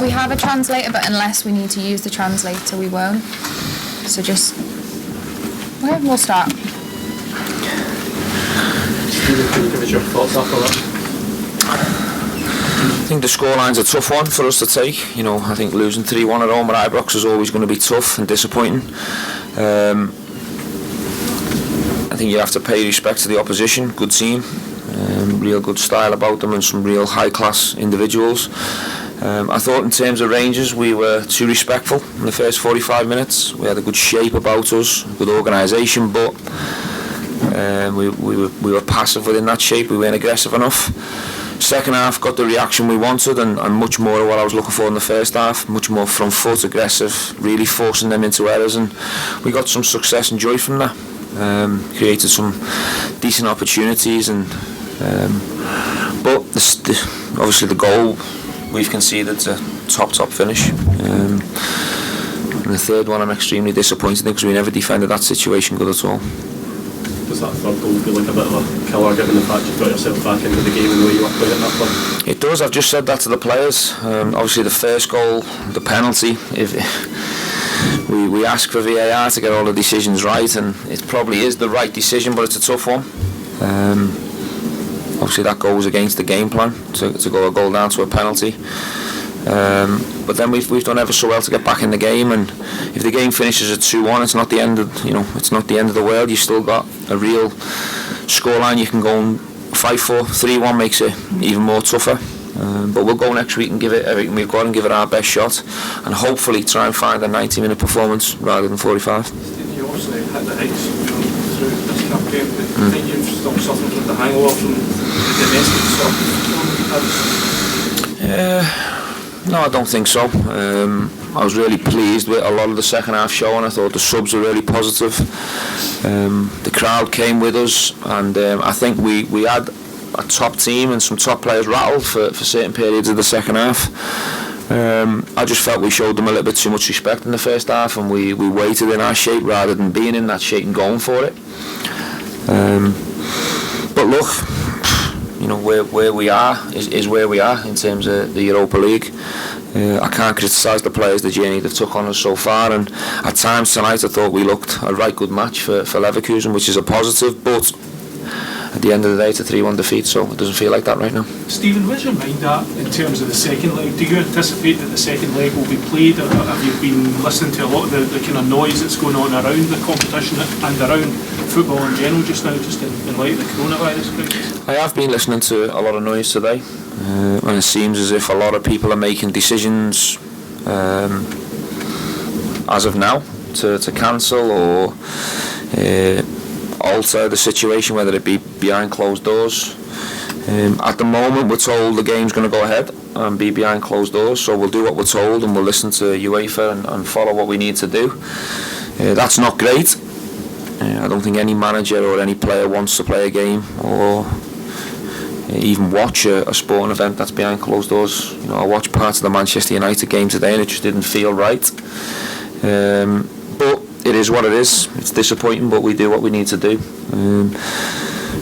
We have a translator, but unless we need to use the translator, we won't. So just... Okay, we'll start. Steven, can you give us your thoughts after that? I think the scoreline's a tough one for us to take. I think losing 3-1 at home at Ibrox is always going to be tough and disappointing. I think you have to pay respect to the opposition. Good team, real good style about them, and some real high-class individuals. I thought in terms of Rangers we were too respectful in the first 45 minutes. We had a good shape about us, good organisation, but we were passive within that shape. We weren't aggressive enough. Second half got the reaction we wanted, and much more of what I was looking for in the first half. Much more front foot, aggressive, really forcing them into errors, and we got some success and joy from that. Created some decent opportunities, but obviously the goal we've conceded a top finish. And the third one I'm extremely disappointed in, because we never defended that situation good at all. Does that third goal feel like a bit of a killer, given the fact you've got yourself back into the game and the way you were playing at that point? It does. I've just said that to the players. Obviously the first goal, the penalty, we ask for VAR to get all the decisions right, and it probably is the right decision, but it's a tough one. Obviously that goes against the game plan to go a goal down to a penalty. But then we've done ever so well to get back in the game, and if the game finishes at 2-1, it's not the end of it's not the end of the world. You've still got a real scoreline you can go and fight for. 3-1 makes it even more tougher. But we'll go next week and give it everything we've got and give it our best shot, and hopefully try and find a 90-minute performance rather than 45. You obviously hit the heights through this cup game, but I think you've still suffered with the hangover from the domestic stuff. No, I don't think so. I was really pleased with a lot of the second half show, and I thought the subs were really positive. The crowd came with us, and I think we had a top team and some top players rattled for certain periods of the second half. I just felt we showed them a little bit too much respect in the first half, and we waited in our shape rather than being in that shape and going for it. But look, where we are is where we are in terms of the Europa League. I can't criticise the players, the journey they've took on us so far, and at times tonight I thought we looked a right good match for Leverkusen, which is a positive, but at the end of the day it's a 3-1 defeat, so it doesn't feel like that right now. Stephen, where's your mind at in terms of the second leg? Do you anticipate that the second leg will be played, or have you been listening to a lot of the kind of noise that's going on around the competition and around football in general just now, just in light of the coronavirus crisis? I have been listening to a lot of noise today, and it seems as if a lot of people are making decisions as of now to cancel or alter the situation, whether it be behind closed doors. At the moment we're told the game's going to go ahead and be behind closed doors, so we'll do what we're told and we'll listen to UEFA and follow what we need to do. That's not great. I don't think any manager or any player wants to play a game or even watch a sporting event that's behind closed doors. I watched parts of the Manchester United game today and it just didn't feel right. But it is what it is. It's disappointing, but we do what we need to do.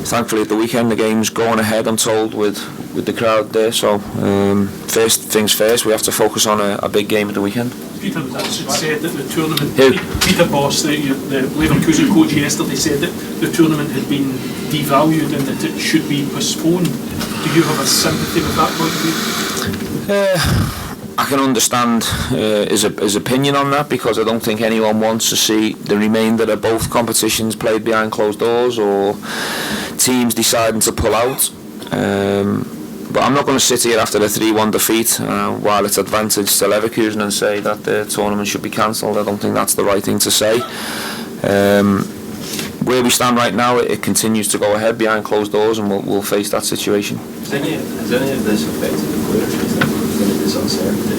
Thankfully at the weekend the game's going ahead, I'm told, with the crowd there, so first things first, we have to focus on a big game at the weekend. Peter said that the tournament, Peter Bosz, the Leverkusen coach yesterday, said that the tournament had been devalued and that it should be postponed. Do you have a sympathy with that point of view? I can understand his opinion on that, because I don't think anyone wants to see the remainder of both competitions played behind closed doors or teams deciding to pull out. But I'm not going to sit here after the 3-1 defeat while it's advantage to Leverkusen and say that the tournament should be cancelled. I don't think that's the right thing to say. Where we stand right now, it continues to go ahead behind closed doors, and we'll face that situation. Has any of this affected the players? This uncertainty?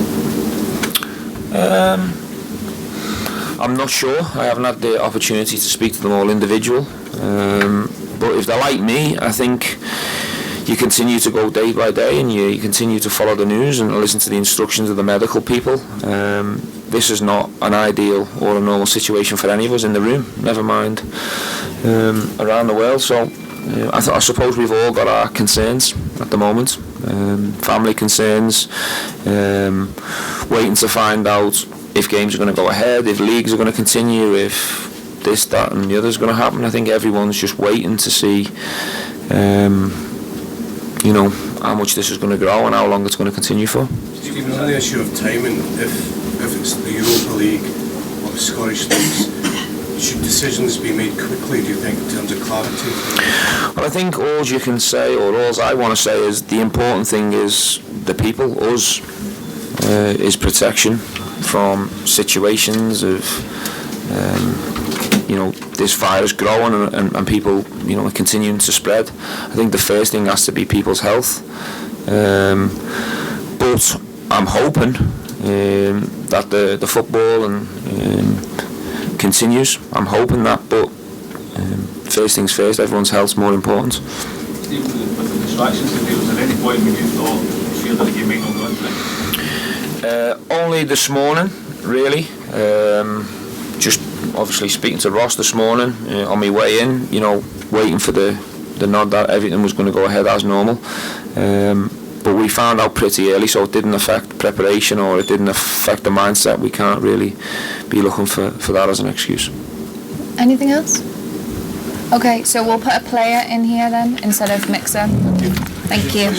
I'm not sure. I haven't had the opportunity to speak to them all individual. But if they're like me, I think you continue to go day by day and you continue to follow the news and listen to the instructions of the medical people. This is not an ideal or a normal situation for any of us in the room, never mind around the world. So I suppose we've all got our concerns at the moment. family concerns, waiting to find out if games are going to go ahead, if leagues are going to continue, if this, that and the other is going to happen. I think everyone's just waiting to see how much this is going to grow and how long it's going to continue for. Steven, on the issue of timing, if it's the Europa League or the Scottish leagues, should decisions be made quickly, do you think, in terms of clarity? Well, I think all you can say, or all I want to say, is the important thing is the people, us, is protection from situations of this virus growing and people continuing to spread. I think the first thing has to be people's health, but I'm hoping that the football and continues. I'm hoping that, but first things first, everyone's health's more important. Steve, with the distractions today, was there any point when you thought that the game might not go into it? Only this morning, really. Just obviously speaking to Ross this morning on my way in, waiting for the nod that everything was going to go ahead as normal. But we found out pretty early, so it didn't affect preparation or it didn't affect the mindset. We can't really be looking for that as an excuse. Anything else? Okay, so we'll put a player in here then instead of Mixer. Thank you.